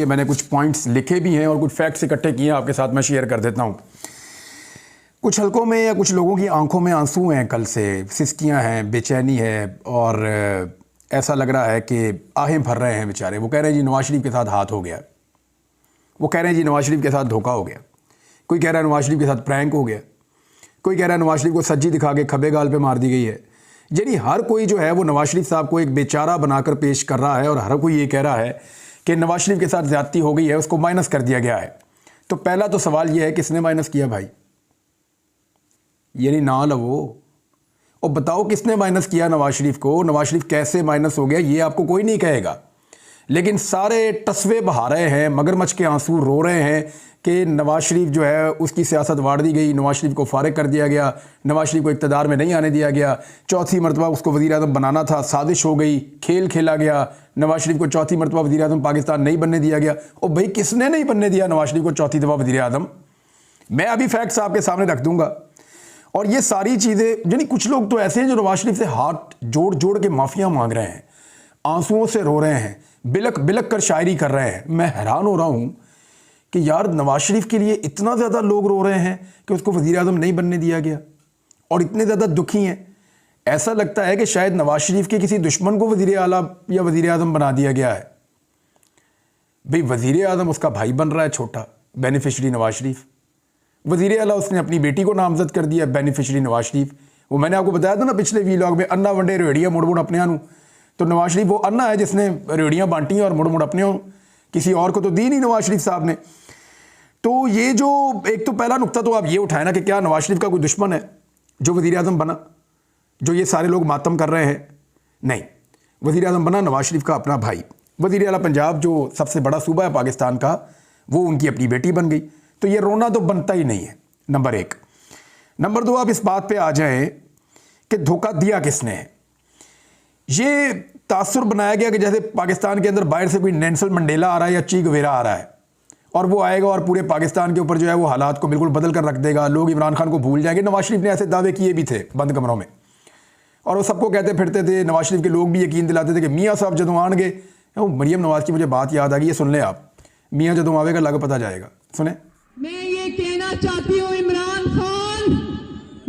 लिए मैंने कुछ पॉइंट्स लिखे भी हैं और कुछ फैक्ट्स इकट्ठे किए हैं, आपके साथ मैं शेयर कर देता हूँ। कुछ हलकों में या कुछ लोगों की आंखों में आंसू हैं, कल से सिसकियाँ हैं, बेचैनी है और ऐसा लग रहा है कि आहें भर रहे हैं बेचारे। वो कह रहे हैं जी नवाज शरीफ के साथ हाथ हो गया, वो कह रहे हैं जी नवाज शरीफ के साथ धोखा हो गया, कोई कह रहा है नवाज शरीफ के साथ प्रैंक हो गया, कोई कह रहा है नवाज शरीफ को सज्जी दिखा के खब्बे गाल पे मार दी गई है। यानी हर कोई जो है वो नवाज शरीफ साहब को एक बेचारा बनाकर पेश कर रहा है और हर कोई ये कह रहा है कि नवाज शरीफ के साथ ज़्यादती हो गई है, उसको माइनस कर दिया गया है। तो पहला तो सवाल ये है किसने माइनस किया भाई? यानी ना लवो और बताओ किसने माइनस किया नवाज शरीफ को? नवाज शरीफ कैसे माइनस हो गया ये आपको कोई नहीं कहेगा, लेकिन सारे तस्वे बहा रहे हैं, मगरमच्छ के आंसू रो रहे हैं कि नवाज शरीफ जो है उसकी सियासत वाड़ दी गई, नवाज शरीफ को फारिग कर दिया गया, नवाज शरीफ को इक़्तिदार में नहीं आने दिया गया, चौथी मरतबा उसको वज़ीर-ए-आज़म बनाना था, साजिश हो गई, खेल खेला गया, नवाज शरीफ को चौथी मरतबा वज़ीर-ए-आज़म पाकिस्तान नहीं बनने दिया गया। और भाई किसने नहीं बनने दिया नवाज शरीफ को चौथी दफ़ा वज़ीर-ए-आज़म? मैं अभी फैक्ट्स आपके सामने रख दूंगा। और ये सारी चीज़ें, यानी कुछ लोग तो ऐसे हैं जो नवाज शरीफ से हाथ जोड़ जोड़ के माफ़िया मांग रहे हैं, आंसुओं से रो रहे हैं, बिलक बिलक कर शायरी कर रहे हैं। मैं हैरान हो रहा हूँ कि यार नवाज शरीफ के लिए इतना ज़्यादा लोग रो रहे हैं कि उसको वज़ीर-ए-आज़म नहीं बनने दिया गया और इतने ज़्यादा दुखी हैं। ऐसा लगता है कि शायद नवाज शरीफ के किसी दुश्मन को वज़ीर आला या वज़ीर-ए-आज़म बना दिया गया है। भाई वज़ीर-ए-आज़म उसका भाई बन रहा है छोटा, बेनिफिशरी नवाज शरीफ। वज़ीर आला उसने अपनी बेटी को नामजद कर दिया, बेनिफिशरी नवाज शरीफ। वो मैंने आपको बताया था ना पिछले वीलॉग में, अन्ना वंडे रेड़ियाँ मुड़ मुड़ अपने आनू। तो नवाज शरीफ वो अन्ना है जिसने रेड़ियाँ बांटी हैं और मुड़ मुड़ अपने हो, किसी और को तो दी नहीं नवाज शरीफ साहब ने। तो ये जो एक तो पहला नुक्ता तो आप ये उठाए ना कि क्या नवाज शरीफ का कोई दुश्मन है जो वज़ीर-ए-आज़म बना, जो ये सारे लोग मातम कर रहे हैं? नहीं, वज़ीर-ए-आज़म बना नवाज शरीफ का अपना भाई। वज़ीर आला पंजाब जो सबसे बड़ा सूबा है पाकिस्तान का, वो उनकी अपनी बेटी बन गई। तो ये रोना तो बनता ही नहीं है, नंबर एक। नंबर दो, आप इस बात पे आ जाएं कि धोखा दिया किसने है। ये तासुर बनाया गया कि जैसे पाकिस्तान के अंदर बाहर से कोई नेल्सन मंडेला आ रहा है या ची गुवेरा आ रहा है और वो आएगा और पूरे पाकिस्तान के ऊपर जो है वो हालात को बिल्कुल बदल कर रख देगा, लोग इमरान खान को भूल जाएंगे। नवाज शरीफ ने ऐसे दावे किए भी थे बंद कमरों में, और वो सबको कहते फिरते थे, नवाज शरीफ के लोग भी यकीन दिलाते थे कि मियाँ साहब जदों आएंगे। मरियम नवाज की मुझे बात याद आ गई, ये सुन लें आप। मियाँ जदों आवेगा लग पता जाएगा, सुने। मैं ये कहना चाहती हूँ इमरान खान,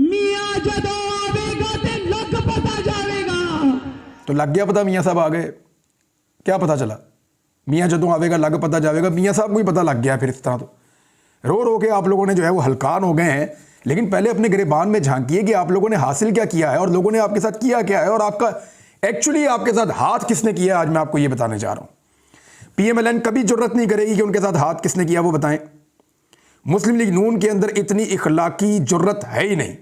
मियाँ जदों आवेगा ते लग पता जाएगा। तो लग गया पता, मियाँ साहब आ गए। क्या पता चला? मियाँ जदों आवेगा लग पता जाएगा। मियाँ साहब को ही पता लग गया। फिर इस तरह तो रो रो के आप लोगों ने जो है वो हलकान हो गए हैं। लेकिन पहले अपने गिरेबान में झांकिए कि आप लोगों ने हासिल क्या किया है और लोगों ने आपके साथ किया क्या है, और आपका एक्चुअली आपके साथ हाथ किसने किया, आज मैं आपको ये बताने जा रहा हूँ। PMLN कभी जरूरत नहीं करेगी कि उनके साथ हाथ किसने किया वो बताएं। मुस्लिम लीग नून के अंदर इतनी इखलाकी जरूरत है ही नहीं,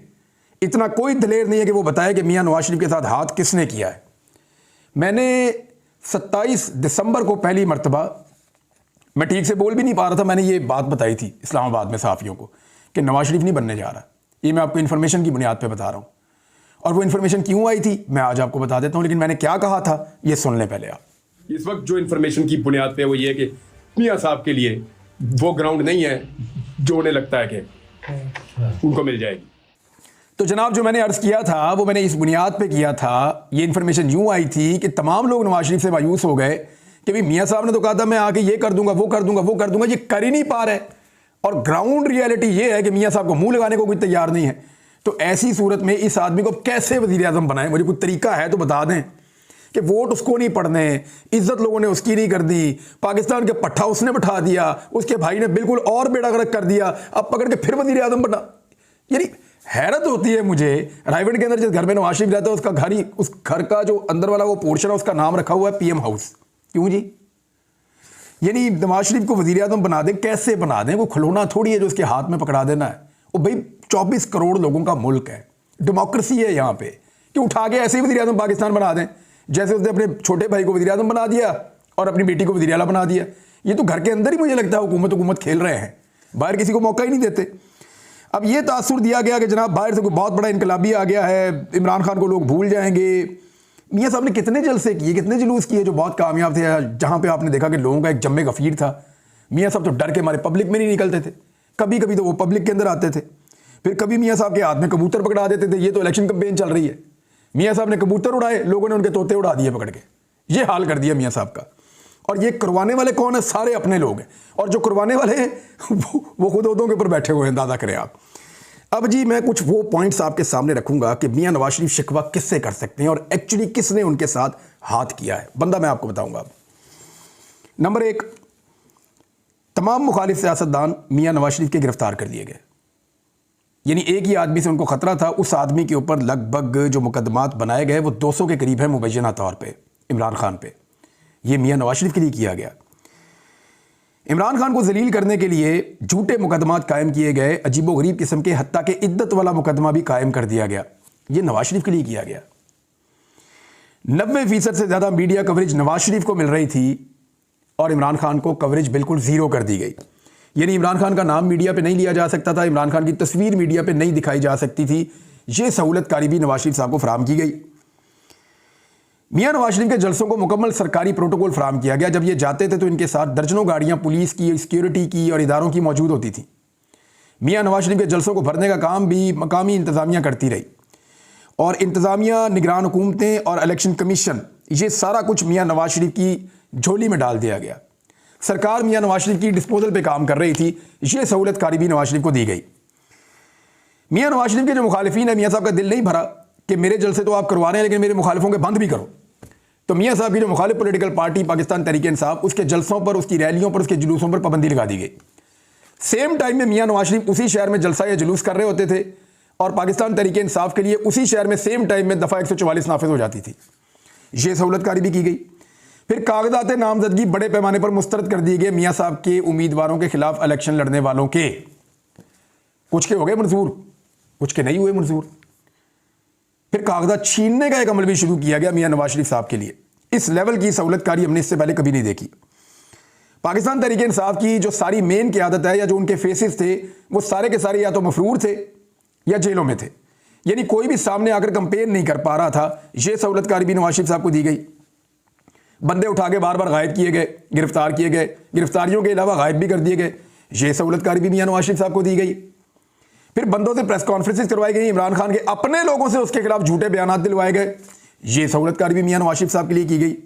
इतना कोई दलेर नहीं है कि वो बताए कि मियाँ नवाज शरीफ के साथ हाथ किसने किया है। मैंने 27 दिसंबर को पहली मरतबा, मैं ठीक से बोल भी नहीं पा रहा था, मैंने ये बात बताई थी इस्लामाबाद में सहाफ़ियों को कि नवाज शरीफ नहीं बनने जा रहा। ये मैं आपको इन्फॉर्मेशन की बुनियाद पे बता रहा हूँ, और वो इन्फॉर्मेशन क्यों आई थी मैं आज आपको बता देता हूँ। लेकिन मैंने क्या कहा था ये सुन लें पहले आप। इस वक्त जो इन्फॉर्मेशन की बुनियाद पे वो ये है कि मियाँ साहब के लिए वो ग्राउंड नहीं है जो उन्हें लगता है कि उनको मिल जाएगी। तो जनाब जो मैंने अर्ज़ किया था वो मैंने इस बुनियाद पे किया था। ये इन्फॉर्मेशन यूँ आई थी कि तमाम लोग नवाज शरीफ से मायूस हो गए कि भाई मियाँ साहब ने तो कहा था मैं आके ये कर दूंगा, वो कर दूंगा, वो कर दूंगा, ये कर ही नहीं पा रहे। और ग्राउंड रियलिटी ये है कि मियाँ साहब को मुंह लगाने को कोई तैयार नहीं है। तो ऐसी सूरत में इस आदमी को कैसे वज़ीर-ए-आज़म बनाए? मुझे कोई तरीका है तो बता दें कि वोट उसको नहीं पड़ने, इज्जत लोगों ने उसकी नहीं कर दी, पाकिस्तान के पट्ठा उसने बैठा दिया, उसके भाई ने बिल्कुल और बेड़ा गर्क कर दिया, अब पकड़ के फिर वज़ीर-ए-आज़म बना। यानी हैरत होती है मुझे। रायगढ़ के अंदर जिस घर में नवाज शरीफ रहता है उसका घर ही, उस घर का जो अंदर वाला वो पोर्शन है उसका नाम रखा हुआ है PM हाउस। क्यों जी? यानी नवाज शरीफ को वज़ीर-ए-आज़म बना दें, कैसे बना दें? वो खिलौना थोड़ी है जो उसके हाथ में पकड़ा देना है। वो भाई 24 करोड़ लोगों का मुल्क है, डेमोक्रेसी है यहाँ पे, कि उठा के ऐसे ही वज़ीर-ए-आज़म पाकिस्तान बना दें जैसे उसने अपने छोटे भाई को वज़ीर-ए-आज़म बना दिया और अपनी बेटी को वज़ीर आला बना दिया। ये तो घर के अंदर ही मुझे लगता है हुकूमत खेल रहे हैं, बाहर किसी को मौका ही नहीं देते। अब ये तासुर दिया गया कि जनाब बाहर से कोई बहुत बड़ा इनकलाबी आ गया है, इमरान खान को लोग भूल जाएंगे। मियाँ साहब ने कितने जलसे किए, कितने जुलूस किए जो बहुत कामयाब थे, जहाँ पे आपने देखा कि लोगों का एक जम्मे गफीर था। मियाँ साहब तो डर के मारे पब्लिक में नहीं निकलते थे, कभी कभी तो वो पब्लिक के अंदर आते थे, फिर कभी मियाँ साहब के हाथ में कबूतर पकड़ा देते थे। ये तो इलेक्शन कैंपेन चल रही है, मियाँ साहब ने कबूतर उड़ाए, लोगों ने उनके तोते उड़ा दिए पकड़ के। ये हाल कर दिया मियाँ साहब का। और ये करवाने वाले कौन है? सारे अपने लोग हैं, और जो करवाने वाले हैं वो खुद उहदों के ऊपर बैठे हुए हैं, अंदाजा करें आप। अब जी मैं कुछ वो पॉइंट्स आपके सामने रखूंगा कि मियां नवाज शरीफ शिकवा किससे कर सकते हैं और एक्चुअली किसने उनके साथ हाथ किया है। बंदा मैं आपको बताऊंगा। नंबर 1, तमाम मुखालिफ सियासतदान मियां नवाज शरीफ के गिरफ्तार कर दिए गए। यानी एक ही आदमी से उनको खतरा था, उस आदमी के ऊपर लगभग जो मुकदमात बनाए गए वो 200 के करीब है मुबैना तौर पे इमरान खान पे। ये मियां नवाज शरीफ के लिए किया गया। इमरान खान को जलील करने के लिए झूठे मुकदमात कायम किए गए, अजीबोगरीब किस्म के, हत्ता के इद्दत वाला मुकदमा भी कायम कर दिया गया। ये नवाज शरीफ के लिए किया गया। 90% से ज़्यादा मीडिया कवरेज नवाज शरीफ को मिल रही थी और इमरान खान को कवरेज बिल्कुल ज़ीरो कर दी गई। यानी इमरान खान का नाम मीडिया पे नहीं लिया जा सकता था, इमरान खान की तस्वीर मीडिया पे नहीं दिखाई जा सकती थी। ये सहूलतकारी भी नवाज शरीफ साहब को फराम की गई। मियां नवाज शरीफ के जलसों को मुकम्मल सरकारी प्रोटोकॉल फराम किया गया। जब ये जाते थे तो इनके साथ दर्जनों गाड़ियां पुलिस की, सिक्योरिटी की और इदारों की मौजूद होती थी। मियां नवाज शरीफ के जलसों को भरने का काम भी मकामी इंतजामिया करती रही, और इंतजामिया, निगरान हुकूमतें और इलेक्शन कमीशन, ये सारा कुछ मियां नवाज शरीफ की झोली में डाल दिया गया। सरकार मियां नवाज शरीफ की डिस्पोजल पे काम कर रही थी। ये सहूलतकारी भी नवाज शरीफ को दी गई। मियां नवाज शरीफ के जो मुखालिफिन है, मियां साहब का दिल नहीं भरा कि मेरे जलसे तो आप करवा रहे हैं लेकिन मेरे मुखालिफों के बंद भी करो। तो मियां साहब की जो मुखालिफ पॉलिटिकल पार्टी पाकिस्तान तहरीक इंसाफ, उसके जलसों पर, उसकी रैलियों पर, उसके जुलूसों पर पाबंदी लगा दी गई। सेम टाइम में मियां नवाज शरीफ उसी शहर में जलसा या जुलूस कर रहे होते थे और पाकिस्तान तहरीक इंसाफ के लिए उसी शहर में सेम टाइम में दफ़ा 144 नाफिज हो जाती थी। ये सहूलतकारी भी की गई। फिर कागजात नामजदगी बड़े पैमाने पर मुस्तरद कर दिए गए मियां साहब के उम्मीदवारों के खिलाफ इलेक्शन लड़ने वालों के। कुछ के हो गए मंजूर, कुछ के नहीं हुए मंजूर। फिर कागजात छीनने का एक अमल भी शुरू किया गया मियां नवाज शरीफ साहब के लिए। इस लेवल की सहूलतकारी हमने इससे पहले कभी नहीं देखी। पाकिस्तान तहरीक इंसाफ की जो सारी मेन क़यादत है या जो उनके फेसेस थे, वो सारे के सारे या तो मफरूर थे या जेलों में थे। यानी कोई भी सामने आकर कंपेन नहीं कर पा रहा था। यह सहूलतकारी भी नवाज शरीफ साहब को दी गई। बंदे उठा के बार बार गायब किए गए, गिरफ्तार किए गए, गिरफ्तारियों के अलावा गायब भी कर दिए गए। यह सहूलतकारी भी मियां नवाज शरीफ साहब को दी गई। फिर बंदों से प्रेस कॉन्फ्रेंसेस करवाई गई, इमरान खान के अपने लोगों से उसके खिलाफ झूठे बयान दिलवाए गए। यह सहूलतकारी भी मियां नवाज शरीफ साहब के लिए की गई।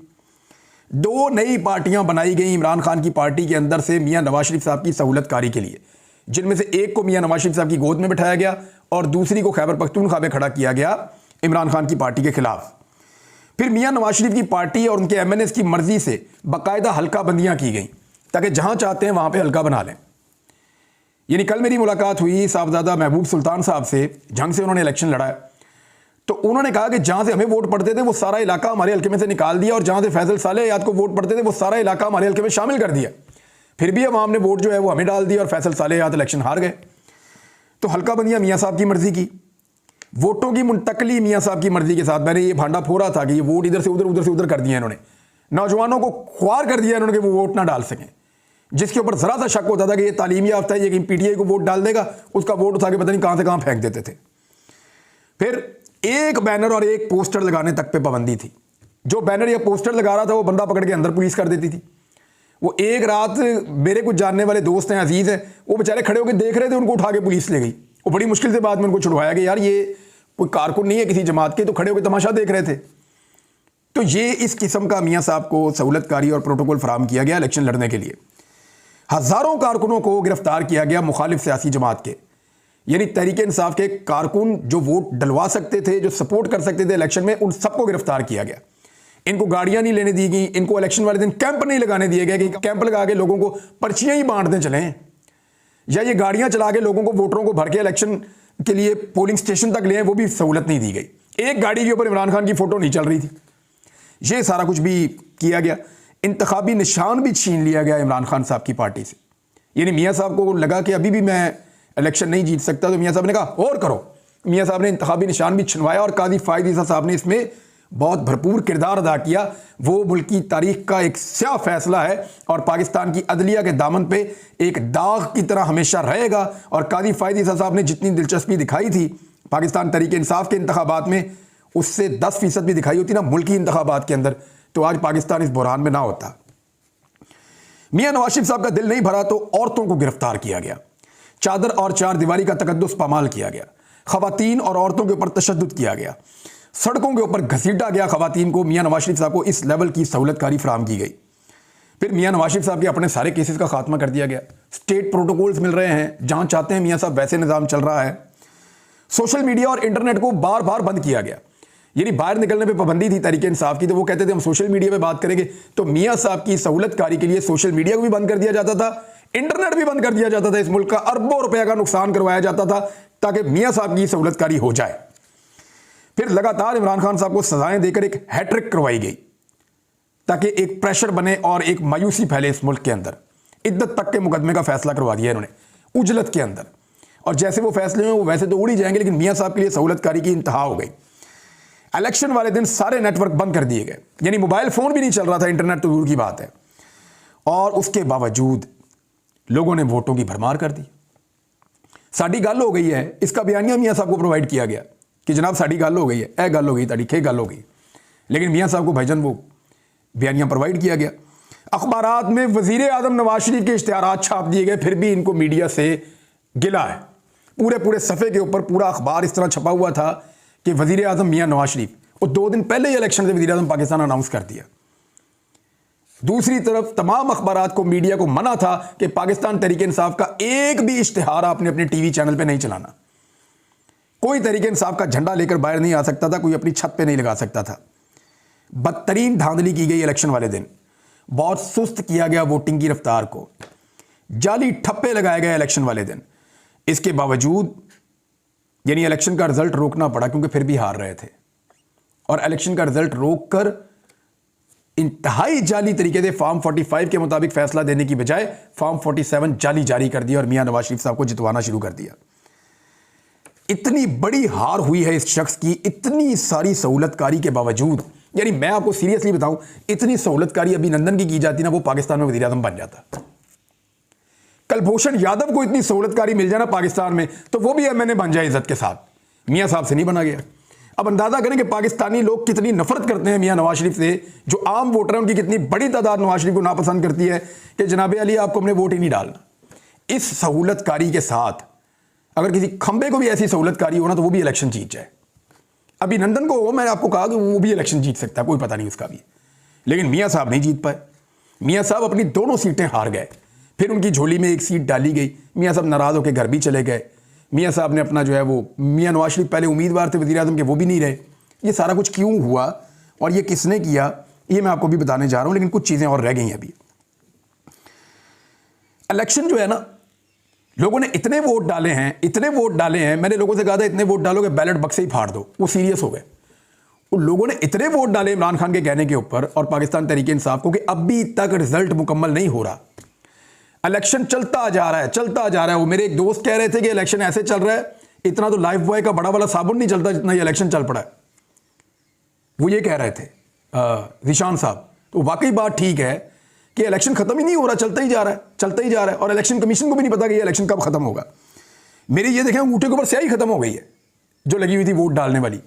2 नई पार्टियां बनाई गई इमरान खान की पार्टी के अंदर से मियां नवाज शरीफ साहब की सहूलतकारी के लिए, जिनमें से एक को मियां नवाज शरीफ साहब की गोद में बिठाया गया और दूसरी को खैबर पख्तूनख्वा में खड़ा किया गया इमरान खान की पार्टी के खिलाफ। फिर मियां नवाज शरीफ की पार्टी और उनके MNAs की मर्जी से बाकायदा हल्का बंदियां की गई ताकि जहां चाहते हैं वहां पे हल्का बना लें। यानी कल मेरी मुलाकात हुई साहबजादा महबूब सुल्तान साहब से, जंग से उन्होंने इलेक्शन लड़ा है। तो उन्होंने कहा कि जहां से हमें वोट पड़ते थे वो सारा इलाका हमारे हल्के में से निकाल दिया और जहां से फैसल सालेह को वोट पड़ते थे वो सारा इलाका हमारे हल्के में शामिल कर दिया। फिर भी अवाम ने वोट जो है वो हमें डाल दिया और फैसल सालेह इलेक्शन हार गए। तो हल्का बंदियां मियां साहब की मर्जी की, वोटों की मुंतकली मियां साहब की मर्जी के साथ। मैंने ये भांडा फोड़ा था कि ये वोट इधर से उधर कर दिया इन्होंने, नौजवानों को ख्वार कर दिया इन्होंने कि वो वोट ना डाल सकें। जिसके ऊपर जरा सा शक होता था कि ये तालीमी याफ्ता है, ये कहीं PTI को वोट डाल देगा, उसका वोट उठा के पता नहीं कहां से कहां फेंक देते थे। फिर एक बैनर और एक पोस्टर लगाने तक पे पाबंदी थी। जो बैनर या पोस्टर लगा रहा था वो बंदा पकड़ के अंदर पुलिस कर देती थी। वो एक रात मेरे कुछ जानने वाले दोस्त हैं, अजीज हैं, वो बेचारे खड़े होकर देख रहे थे, उनको उठा के पुलिस ले गई। वो बड़ी मुश्किल से बाद में उनको छुड़वाया कि यार ये कोई कारकुन नहीं है किसी जमात के, तो खड़े होकर तमाशा देख रहे थे। तो ये इस किस्म का मियां साहब को सहूलतकारी और प्रोटोकॉल फराम किया गया इलेक्शन लड़ने के लिए। हजारों कारकुनों को गिरफ्तार किया गया मुखालिफ सियासी जमात के, यानी तहरीक इंसाफ के कारकुन जो वोट डलवा सकते थे, जो सपोर्ट कर सकते थे इलेक्शन में, उन सबको गिरफ्तार किया गया। इनको गाड़ियां नहीं लेने दी गई, इनको इलेक्शन वाले दिन कैंप नहीं लगाने दिए गए कि कैंप लगा के लोगों को पर्चियां ही बांटते चलें, या ये गाड़ियां चला के लोगों को, वोटरों को भर के इलेक्शन के लिए पोलिंग स्टेशन तक ले आए, वो भी सहूलत नहीं दी गई। एक गाड़ी के ऊपर इमरान खान की फोटो नहीं चल रही थी। ये सारा कुछ भी किया गया। इंतखाबी निशान भी छीन लिया गया इमरान खान साहब की पार्टी से। यानी मियां साहब को लगा कि अभी भी मैं इलेक्शन नहीं जीत सकता, तो मियां साहब ने कहा और करो। मियां साहब ने इंतखाबी निशान भी छिनवाया और काजी फायद ईसा साहब ने इसमें बहुत भरपूर किरदार अदा किया। वो मुल्की तारीख का एक स्याह फैसला है और पाकिस्तान की अदलिया के दामन पे एक दाग की तरह हमेशा रहेगा। और काजी फायद ईसा साहब ने जितनी दिलचस्पी दिखाई थी पाकिस्तान तहरीक इंसाफ के इंतखाबात में, उससे 10% भी दिखाई होती ना मुल्की इंतखाबात के अंदर, तो आज पाकिस्तान इस बुरहान में ना होता। मियां नवाज शरीफ साहब का दिल नहीं भरा तो औरतों को गिरफ्तार किया गया, चादर और चार दीवारी का तकद्दुस पामाल किया गया, खवातीन और औरतों के ऊपर तशद्दुद किया गया, सड़कों के ऊपर घसीटा गया खवातीन को। मियां नवाज शरीफ साहब को इस लेवल की सहूलतकारी फराम की गई। फिर मियां नवाज शरीफ साहब के अपने सारे केसेस का खात्मा कर दिया गया। स्टेट प्रोटोकॉल्स मिल रहे हैं, जहां चाहते हैं मियां साहब वैसे निज़ाम चल रहा है। सोशल मीडिया और इंटरनेट को बार बार बंद किया गया, यानी बाहर निकलने पे पाबंदी थी तहरीक इंसाफ की, तो वो कहते थे हम सोशल मीडिया पे बात करेंगे, तो मियां साहब की सहूलतकारी के लिए सोशल मीडिया को भी बंद कर दिया जाता था, इंटरनेट भी बंद कर दिया जाता था। इस मुल्क का अरबों रुपए का नुकसान करवाया जाता था ताकि मियां साहब की सहूलतकारी हो जाए। फिर लगातार इमरान खान साहब को सजाएं देकर एक हैट्रिक करवाई गई ताकि एक प्रेशर बने और एक मायूसी फैले इस मुल्क के अंदर। इद्दत तक के मुकदमे का फैसला करवा दिया इन्होंने उजलत के अंदर, और जैसे वो फैसले हैं वो वैसे तो उड़ ही जाएंगे, लेकिन मियां साहब के लिए सहूलतकारी की इंतहा हो गई। इलेक्शन वाले दिन सारे नेटवर्क बंद कर दिए गए, यानी मोबाइल फोन भी नहीं चल रहा था, इंटरनेट तो दूर की बात है। और उसके बावजूद लोगों ने वोटों की भरमार कर दी। साड़ी गल हो गई है, इसका बयानिया मियां साहब को प्रोवाइड किया गया कि जनाब साड़ी गल हो गई है, ए गल हो गई, ताड़ी खे गल हो गई, लेकिन मियां साहब को भाईजान वो बयानिया प्रोवाइड किया गया। अखबारात में वजीर आजम नवाज शरीफ के इश्तिहारात छाप दिए गए, फिर भी इनको मीडिया से गिला है। पूरे पूरे सफ़े के ऊपर पूरा अखबार इस तरह छपा हुआ था कि वजीर आजम मियां नवाज शरीफ, और 2 दिन पहले ही इलेक्शन से वजीर आजम पाकिस्तान अनाउंस कर दिया। दूसरी तरफ तमाम अखबारात को, मीडिया को मना था कि पाकिस्तान तहरीक इंसाफ का एक भी इश्तिहार आपने अपने टीवी चैनल पे नहीं चलाना। कोई तहरीक इंसाफ का झंडा लेकर बाहर नहीं आ सकता था, कोई अपनी छत पे नहीं लगा सकता था। बदतरीन धांधली की गई इलेक्शन वाले दिन, बहुत सुस्त किया गया वोटिंग की रफ्तार को, जाली ठप्पे लगाए गए इलेक्शन वाले दिन। इसके बावजूद यानी इलेक्शन का रिजल्ट रोकना पड़ा, क्योंकि फिर भी हार रहे थे, और इलेक्शन का रिजल्ट रोककर इंतहाई जाली तरीके से फॉर्म 45 के मुताबिक फैसला देने की बजाय फॉर्म 47 जाली जारी कर दिया और मियां नवाज शरीफ साहब को जितवाना शुरू कर दिया। इतनी बड़ी हार हुई है इस शख्स की, इतनी सारी सहूलतकारी के बावजूद। यानी मैं आपको सीरियसली बताऊं, इतनी सहूलतकारी अभिनंदन की जाती ना, वो पाकिस्तान में वज़ीर आज़म बन जाता। कलभूषण यादव को इतनी सहूलतकारी मिल जाए ना पाकिस्तान में, तो वो भी एमएनए बन जाए इज्जत के साथ। मियां साहब से नहीं बना गया। अब अंदाजा करें कि पाकिस्तानी लोग कितनी नफरत करते हैं मियां नवाज शरीफ से। जो आम वोटर हैं उनकी कितनी बड़ी तादाद नवाज शरीफ को नापसंद करती है कि जनाब अली आपको हमने वोट ही नहीं डालना। इस सहूलतकारी के साथ अगर किसी खंबे को भी ऐसी सहूलतकारी हो ना, तो वो भी इलेक्शन जीत जाए। अभिनंदन को हो, मैंने आपको कहा कि वो भी इलेक्शन जीत सकता है, कोई पता नहीं उसका भी, लेकिन मियां साहब नहीं जीत पाए। मियां साहब अपनी दोनों सीटें हार गए, फिर उनकी झोली में एक सीट डाली गई। मियां साहब नाराज होकर घर भी चले गए। मियां साहब ने अपना जो है वो, मियां नवाज शरीफ पहले उम्मीदवार थे वज़ीर आज़म के, वो भी नहीं रहे। ये सारा कुछ क्यों हुआ और ये किसने किया, ये मैं आपको भी बताने जा रहा हूं, लेकिन कुछ चीज़ें और रह गई हैं अभी। इलेक्शन जो है ना, लोगों ने इतने वोट डाले हैं, इतने वोट डाले हैं। मैंने लोगों से कहा था इतने वोट डालोगे बैलेट बक्से ही फाड़ दो, वो सीरियस हो गए। उन लोगों ने इतने वोट डाले इमरान खान के कहने के ऊपर और पाकिस्तान तहरीक इंसाफ को कि अभी तक रिजल्ट मुकम्मल नहीं हो रहा। इलेक्शन चलता जा रहा है, चलता जा रहा है। वो मेरे एक दोस्त कह रहे थे कि इलेक्शन ऐसे चल रहा है, इतना तो लाइफ बॉय का बड़ा वाला साबुन नहीं चलता जितना ये इलेक्शन चल पड़ा है। वो ये कह रहे थे निशान साहब। तो वाकई बात ठीक है कि इलेक्शन खत्म ही नहीं हो रहा, चलता ही जा रहा है, चलता ही जा रहा है, और इलेक्शन कमीशन को भी नहीं पता कि ये इलेक्शन कब खत्म होगा। मेरी ये देखें अंगूठे के ऊपर स्याही खत्म हो गई है जो लगी हुई थी वोट डालने वाली।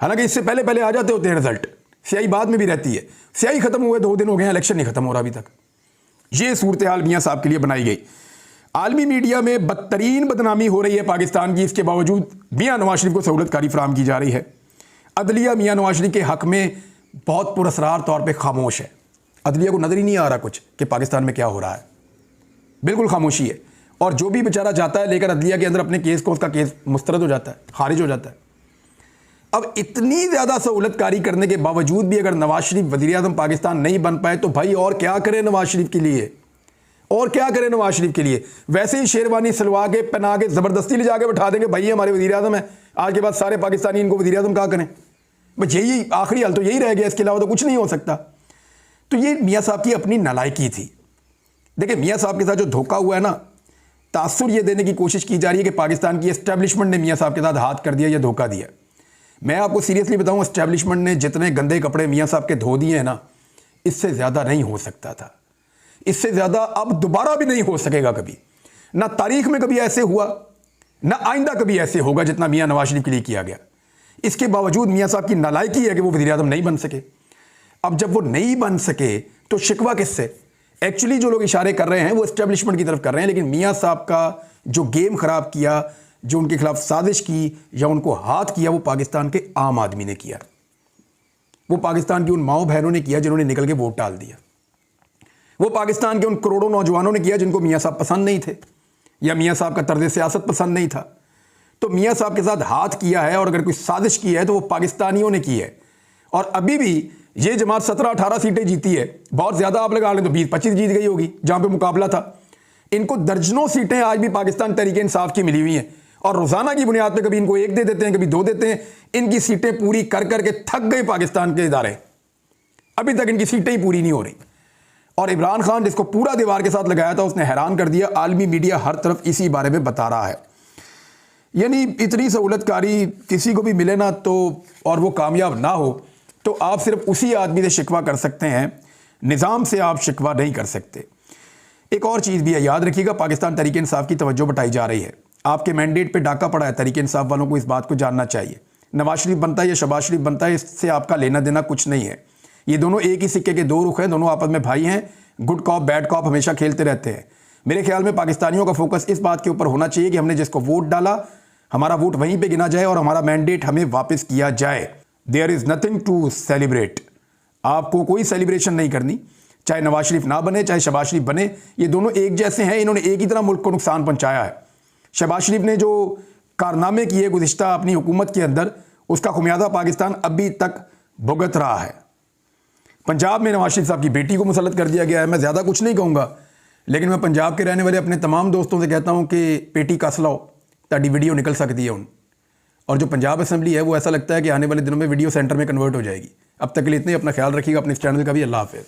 हालांकि इससे पहले पहले आ जाते होते हैं रिजल्ट, स्याही बाद में भी रहती है। स्याही खत्म हुए 2 दिन हो गए, इलेक्शन नहीं खत्म हो रहा अभी तक। ये सूरत हाल मियां साहब के लिए बनाई गई। आलमी मीडिया में बदतरीन बदनामी हो रही है पाकिस्तान की, इसके बावजूद मियां नवाज शरीफ को सहूलतकारी फराहम की जा रही है। अदलिया मियां नवाज शरीफ के हक में बहुत पुरअसरार तौर पर खामोश है। अदलिया को नजर ही नहीं आ रहा कुछ कि पाकिस्तान में क्या हो रहा है, बिल्कुल खामोशी है। और जो भी बेचारा जाता है लेकर अदलिया के अंदर अपने केस को, उसका केस मुस्तरद हो जाता है, खारिज हो जाता है। अब इतनी ज़्यादा सहूलतकारी करने के बावजूद भी अगर नवाज शरीफ वज़ीर आज़म पाकिस्तान नहीं बन पाए, तो भाई और क्या करें नवाज शरीफ के लिए, और क्या करें नवाज शरीफ के लिए। वैसे ही शेरवानी सलवा के पहना के ज़बरदस्ती ले जाके बैठा देंगे, भाई हमारे वज़ीर आज़म है, आज के बाद सारे पाकिस्तानी इनको वज़ीर आज़म कहा करें। बस यही आखिरी हल तो यही रह गया, इसके अलावा तो कुछ नहीं हो सकता। तो ये मियाँ साहब की अपनी नालायकी थी। देखिए मियाँ साहब के साथ जो धोखा हुआ है ना, तासुर ये देने की कोशिश की जा रही है कि पाकिस्तान की एस्टेब्लिशमेंट ने मियाँ साहब के साथ हाथ कर दिया या धोखा दिया। मैं आपको सीरियसली बताऊं, एस्टेब्लिशमेंट ने जितने गंदे कपड़े मियाँ साहब के धो दिए हैं ना, इससे ज़्यादा नहीं हो सकता था, इससे ज़्यादा अब दोबारा भी नहीं हो सकेगा कभी। ना तारीख में कभी ऐसे हुआ, ना आइंदा कभी ऐसे होगा जितना मियाँ नवाज शरीफ के लिए किया गया। इसके बावजूद मियाँ साहब की नालायकी है कि वो वज़ीर आज़म नहीं बन सके। अब जब वो नहीं बन सके तो शिकवा किससे? एक्चुअली जो लोग इशारे कर रहे हैं वो एस्टेब्लिशमेंट की तरफ कर रहे हैं, लेकिन मियाँ साहब का जो गेम खराब किया, जो उनके खिलाफ साजिश की या उनको हाथ किया, वो पाकिस्तान के आम आदमी ने किया। वो पाकिस्तान की उन माओ बहनों ने किया जिन्होंने निकल के वोट डाल दिया। वो पाकिस्तान के उन करोड़ों नौजवानों ने किया जिनको मियाँ साहब पसंद नहीं थे या मियाँ साहब का तर्ज सियासत पसंद नहीं था। तो मियाँ साहब के साथ हाथ किया है, और अगर कोई साजिश की है तो वो पाकिस्तानियों ने की है। और अभी भी ये जमात 17-18 सीटें जीती है, बहुत ज़्यादा आप लगा लें तो 20-25 जीत गई होगी जहाँ पे मुकाबला था। इनको दर्जनों सीटें आज भी पाकिस्तान तहरीक इंसाफ की मिली हुई हैं, और रोज़ाना की बुनियाद पे कभी इनको 1 दे देते हैं, कभी 2 देते हैं। इनकी सीटें पूरी कर करके थक गए पाकिस्तान के इदारे, अभी तक इनकी सीटें ही पूरी नहीं हो रही। और इमरान खान जिसको पूरा दीवार के साथ लगाया था उसने हैरान कर दिया। आलमी मीडिया हर तरफ इसी बारे में बता रहा है। यानी इतनी सहूलतकारी किसी को भी मिले ना तो, और वो कामयाब ना हो, तो आप सिर्फ उसी आदमी से शिकवा कर सकते हैं, निज़ाम से आप शिकवा नहीं कर सकते। एक और चीज़ भी है, याद रखिएगा, पाकिस्तान तहरीक इंसाफ की तवज्जो बटाई जा रही है। आपके मैंडेट पे डाका पड़ा है, तहरीक इंसाफ वालों को इस बात को जानना चाहिए। नवाज शरीफ बनता है या शहबाज शरीफ बनता है, इससे आपका लेना देना कुछ नहीं है। ये दोनों एक ही सिक्के के दो रुख हैं, दोनों आपस में भाई हैं। गुड कॉप बैड कॉप हमेशा खेलते रहते हैं। मेरे ख्याल में पाकिस्तानियों का फोकस इस बात के ऊपर होना चाहिए कि हमने जिसको वोट डाला, हमारा वोट वहीं पे गिना जाए और हमारा मैंडेट हमें वापस किया जाए। There is nothing to celebrate. आपको कोई सेलिब्रेशन नहीं करनी, चाहे नवाज शरीफ ना बने चाहे शहबाज शरीफ बने, ये दोनों एक जैसे हैं। इन्होंने एक ही तरह मुल्क को नुकसान पहुंचाया है। शहबाज शरीफ ने जो कारनामे किए गुज़िश्ता अपनी हुकूमत के अंदर, उसका खुमियाजा पाकिस्तान अभी तक भुगत रहा है। पंजाब में नवाज शरीफ साहब की बेटी को मुसल्लत कर दिया गया है। मैं ज़्यादा कुछ नहीं कहूँगा, लेकिन मैं पंजाब के रहने वाले अपने तमाम दोस्तों से कहता हूँ कि पेटी कस लाओ ताकि वीडियो निकल सकती है उन। और जो पंजाब असेंबली है वो ऐसा लगता है कि आने वाले दिनों में वीडियो सेंटर में कन्वर्ट हो जाएगी। अब तक के लिए इतने, अपना ख्याल रखिएगा, अपने इस चैनल का भी। अल्लाह हाफ़िज़।